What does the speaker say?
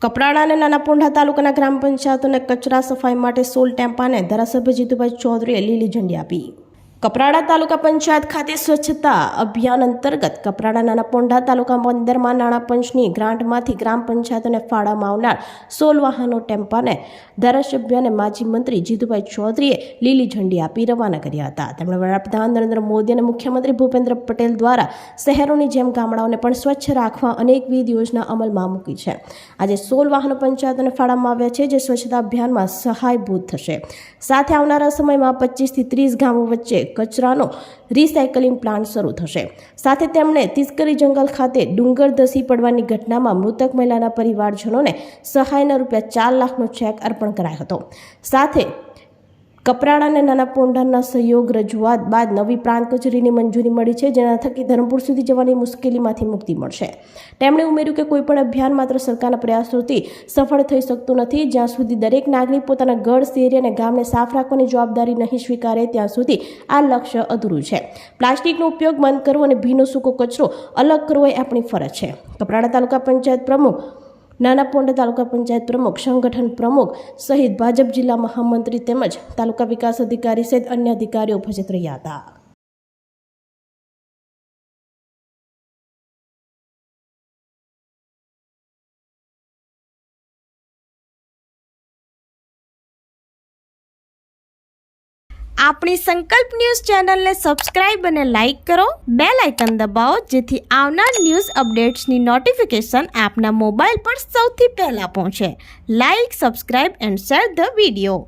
કપરાડા અને નાના પોંઢા તાલુકાના ગ્રામ પંચાયતોને કચરા સફાઈ માટે 16 ટેમ્પાને ધારાસભ્ય જીતુભાઈ ચૌધરીએ લીલી ઝંડી આપી। કપરાડા તાલુકા પંચાયત ખાતે સ્વચ્છતા અભિયાન અંતર્ગત કપરાડા નાના પોંઢા તાલુકા 15માં નાણાં પંચની ગ્રાન્ટમાંથી ગ્રામ પંચાયતોને ફાળવવામાં આવનાર 16 વાહનો ટેમ્પાને ધારાસભ્ય અને માજી મંત્રી જીતુભાઈ ચૌધરીએ લીલી ઝંડી આપી રવાના કર્યા હતા। તેમણે વડાપ્રધાન નરેન્દ્ર મોદી અને મુખ્યમંત્રી ભૂપેન્દ્ર પટેલ દ્વારા શહેરોની જેમ ગામડાઓને પણ સ્વચ્છ રાખવા અનેકવિધ યોજના અમલમાં મૂકી છે। આજે 16 વાહનો પંચાયતોને ફાળવવામાં આવ્યા છે, જે સ્વચ્છતા અભિયાનમાં સહાયભૂત થશે। સાથે આવનારા સમયમાં 25 થી 30 ગામો વચ્ચે કચરાનો રિસાયકલિંગ પ્લાન્ટ શરૂ થશે। સાથે તેમણે તિસ્કરી જંગલ ખાતે ડુંગર ધસી પડવાની ઘટનામાં મૃતક મહિલાના પરિવારજનોને સહાયના રૂપિયા 4 લાખનો ચેક અર્પણ કરાયો હતો। સાથે કપરાડા અને નાના પોંઢાના સહયોગ રજૂઆત બાદ નવી પ્રાંત કચેરીની મંજૂરી મળી છે, જેના થકી ધરમપુર સુધી જવાની મુશ્કેલીમાંથી મુક્તિ મળશે। તેમણે ઉમેર્યું કે કોઈપણ અભિયાન માત્ર સરકારના પ્રયાસોથી સફળ થઈ શકતું નથી। જ્યાં સુધી દરેક નાગરિક પોતાના ઘર, શેરી અને ગામને સાફ રાખવાની જવાબદારી નહીં સ્વીકારે ત્યાં સુધી આ લક્ષ્ય અધૂરું છે। પ્લાસ્ટિકનો ઉપયોગ બંધ કરવો અને ભીનો સૂકો કચરો અલગ કરવો એ આપણી ફરજ છે। કપરાડા તાલુકા પંચાયત પ્રમુખ, નાના પોંઢા તાલુકા પંચાયત પ્રમુખ, સંગઠન પ્રમુખ સહિત ભાજપ જિલ્લા મહામંત્રી તેમજ તાલુકા વિકાસ અધિકારી સહિત અન્ય અધિકારીઓ ઉપસ્થિત રહ્યા હતા। આપણી સંકલ્પ ન્યૂઝ ચેનલને સબસ્ક્રાઇબ અને લાઇક કરો, બેલ આઇકન દબાવો, જેથી આવનાર ન્યૂઝ અપડેટ્સની નોટિફિકેશન આપના મોબાઈલ પર સૌથી પહેલા પહોંચે। Like, subscribe and share the video.